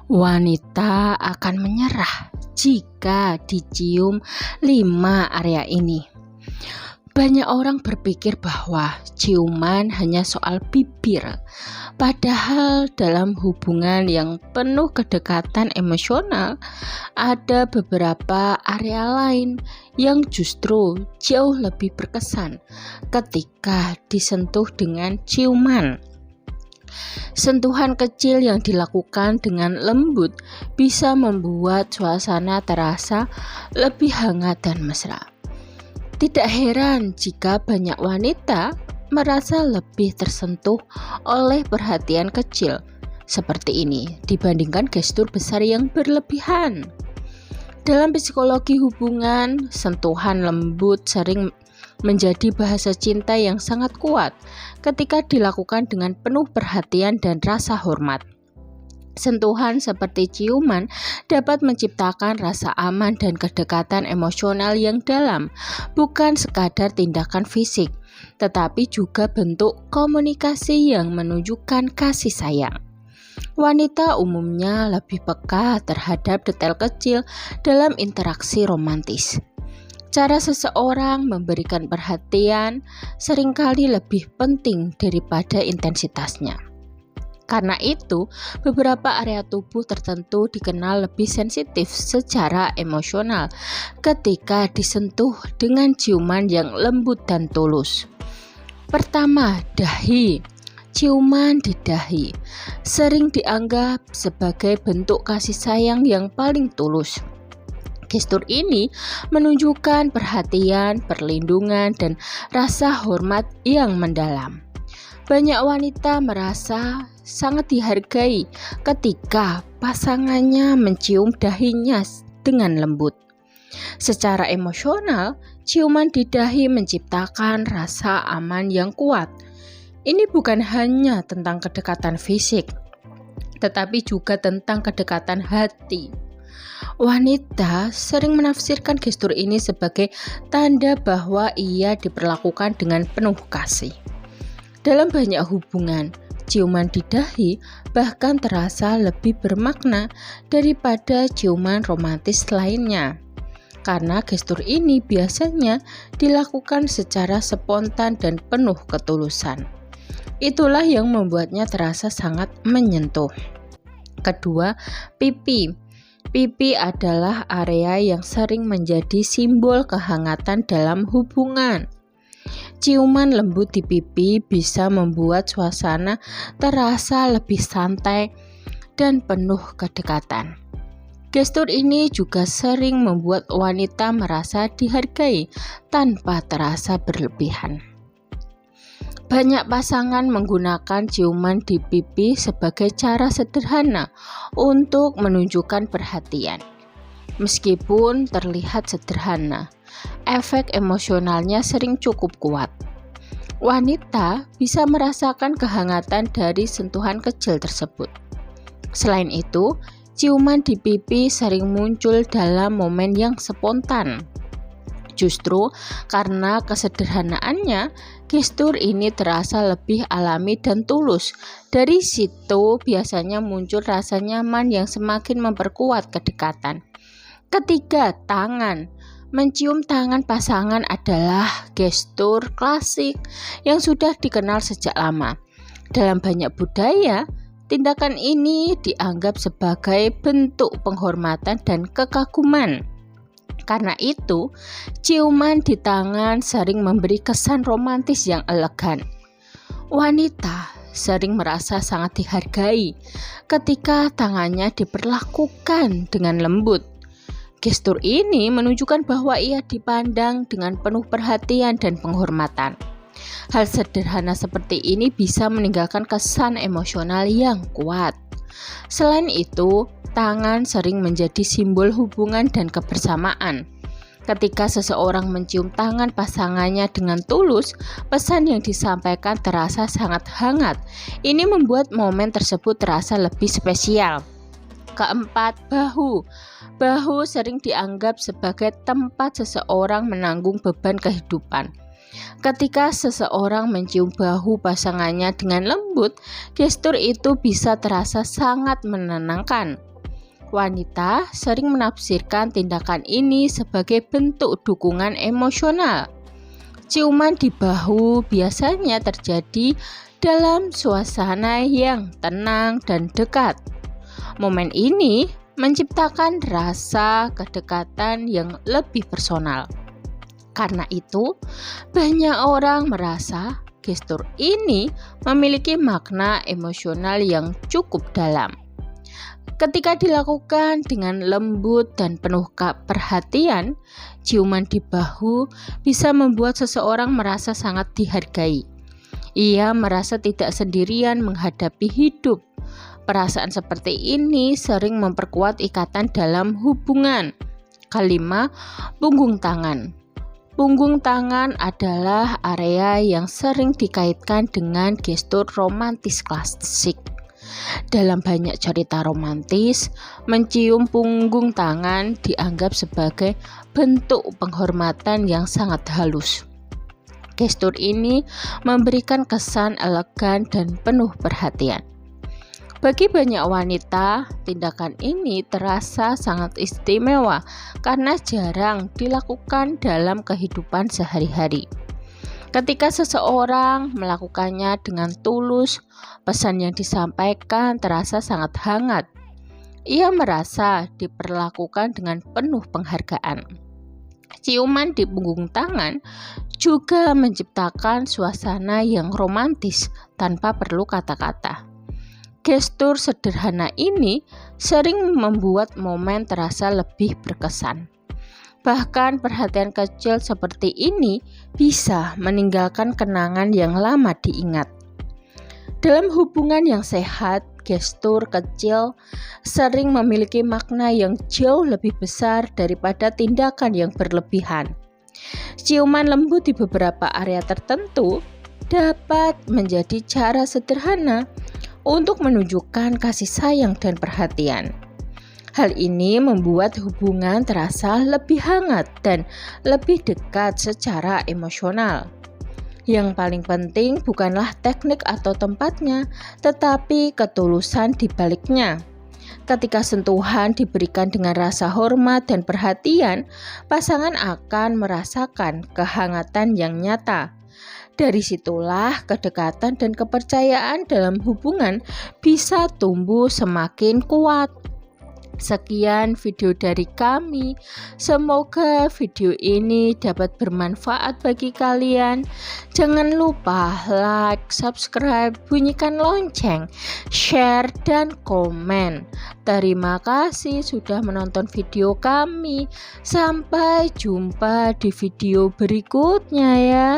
Wanita akan menyerah jika dicium 5 area ini. Banyak orang berpikir bahwa ciuman hanya soal bibir, padahal dalam hubungan yang penuh kedekatan emosional, ada beberapa area lain yang justru jauh lebih berkesan ketika disentuh dengan ciuman. Sentuhan kecil yang dilakukan dengan lembut bisa membuat suasana terasa lebih hangat dan mesra. Tidak heran jika banyak wanita merasa lebih tersentuh oleh perhatian kecil seperti ini dibandingkan gestur besar yang berlebihan. Dalam psikologi hubungan, sentuhan lembut sering menjadi bahasa cinta yang sangat kuat ketika dilakukan dengan penuh perhatian dan rasa hormat. Sentuhan seperti ciuman dapat menciptakan rasa aman dan kedekatan emosional yang dalam, bukan sekadar tindakan fisik, tetapi juga bentuk komunikasi yang menunjukkan kasih sayang. Wanita umumnya lebih peka terhadap detail kecil dalam interaksi romantis. Cara seseorang memberikan perhatian seringkali lebih penting daripada intensitasnya. Karena itu, beberapa area tubuh tertentu dikenal lebih sensitif secara emosional ketika disentuh dengan ciuman yang lembut dan tulus. Pertama, dahi. Ciuman di dahi sering dianggap sebagai bentuk kasih sayang yang paling tulus. Gestur ini menunjukkan perhatian, perlindungan, dan rasa hormat yang mendalam. Banyak wanita merasa sangat dihargai ketika pasangannya mencium dahinya dengan lembut. Secara emosional, ciuman di dahi menciptakan rasa aman yang kuat. Ini bukan hanya tentang kedekatan fisik, tetapi juga tentang kedekatan hati. Wanita sering menafsirkan gestur ini sebagai tanda bahwa ia diperlakukan dengan penuh kasih. Dalam banyak hubungan, ciuman di dahi bahkan terasa lebih bermakna daripada ciuman romantis lainnya. Karena gestur ini biasanya dilakukan secara spontan dan penuh ketulusan. Itulah yang membuatnya terasa sangat menyentuh. Kedua, pipi. Pipi adalah area yang sering menjadi simbol kehangatan dalam hubungan. Ciuman lembut di pipi bisa membuat suasana terasa lebih santai dan penuh kedekatan. Gestur ini juga sering membuat wanita merasa dihargai tanpa terasa berlebihan. Banyak pasangan menggunakan ciuman di pipi sebagai cara sederhana untuk menunjukkan perhatian. Meskipun terlihat sederhana, efek emosionalnya sering cukup kuat. Wanita bisa merasakan kehangatan dari sentuhan kecil tersebut. Selain itu, ciuman di pipi sering muncul dalam momen yang spontan. Justru karena kesederhanaannya, gestur ini terasa lebih alami dan tulus. Dari situ biasanya muncul rasa nyaman yang semakin memperkuat kedekatan. Ketiga, tangan. Mencium tangan pasangan adalah gestur klasik yang sudah dikenal sejak lama. Dalam banyak budaya, tindakan ini dianggap sebagai bentuk penghormatan dan kekaguman. Karena itu, ciuman di tangan sering memberi kesan romantis yang elegan. Wanita sering merasa sangat dihargai ketika tangannya diperlakukan dengan lembut. Gestur ini menunjukkan bahwa ia dipandang dengan penuh perhatian dan penghormatan. Hal sederhana seperti ini bisa meninggalkan kesan emosional yang kuat. Selain itu, tangan sering menjadi simbol hubungan dan kebersamaan. Ketika seseorang mencium tangan pasangannya dengan tulus, pesan yang disampaikan terasa sangat hangat. Ini membuat momen tersebut terasa lebih spesial. Keempat, bahu. Bahu sering dianggap sebagai tempat seseorang menanggung beban kehidupan. Ketika seseorang mencium bahu pasangannya dengan lembut, gestur itu bisa terasa sangat menenangkan. Wanita sering menafsirkan tindakan ini sebagai bentuk dukungan emosional. Ciuman di bahu biasanya terjadi dalam suasana yang tenang dan dekat. Momen ini menciptakan rasa kedekatan yang lebih personal. Karena itu, banyak orang merasa gestur ini memiliki makna emosional yang cukup dalam. Ketika dilakukan dengan lembut dan penuh perhatian, ciuman di bahu bisa membuat seseorang merasa sangat dihargai. Ia merasa tidak sendirian menghadapi hidup. Perasaan seperti ini sering memperkuat ikatan dalam hubungan. Kelima, punggung tangan. Punggung tangan adalah area yang sering dikaitkan dengan gestur romantis klasik. Dalam banyak cerita romantis, mencium punggung tangan dianggap sebagai bentuk penghormatan yang sangat halus. Gestur ini memberikan kesan elegan dan penuh perhatian. Bagi banyak wanita, tindakan ini terasa sangat istimewa karena jarang dilakukan dalam kehidupan sehari-hari. Ketika seseorang melakukannya dengan tulus, pesan yang disampaikan terasa sangat hangat. Ia merasa diperlakukan dengan penuh penghargaan. Ciuman di punggung tangan juga menciptakan suasana yang romantis tanpa perlu kata-kata. Gestur sederhana ini sering membuat momen terasa lebih berkesan. Bahkan perhatian kecil seperti ini bisa meninggalkan kenangan yang lama diingat. Dalam hubungan yang sehat, gestur kecil sering memiliki makna yang jauh lebih besar daripada tindakan yang berlebihan. Ciuman lembut di beberapa area tertentu dapat menjadi cara sederhana untuk menunjukkan kasih sayang dan perhatian. Hal ini membuat hubungan terasa lebih hangat dan lebih dekat secara emosional. Yang paling penting bukanlah teknik atau tempatnya, tetapi ketulusan di baliknya. Ketika sentuhan diberikan dengan rasa hormat dan perhatian, pasangan akan merasakan kehangatan yang nyata. Dari situlah kedekatan dan kepercayaan dalam hubungan bisa tumbuh semakin kuat. Sekian video dari kami. Semoga video ini dapat bermanfaat bagi kalian. Jangan lupa like, subscribe, bunyikan lonceng, share, dan komen. Terima kasih sudah menonton video kami. Sampai jumpa di video berikutnya ya.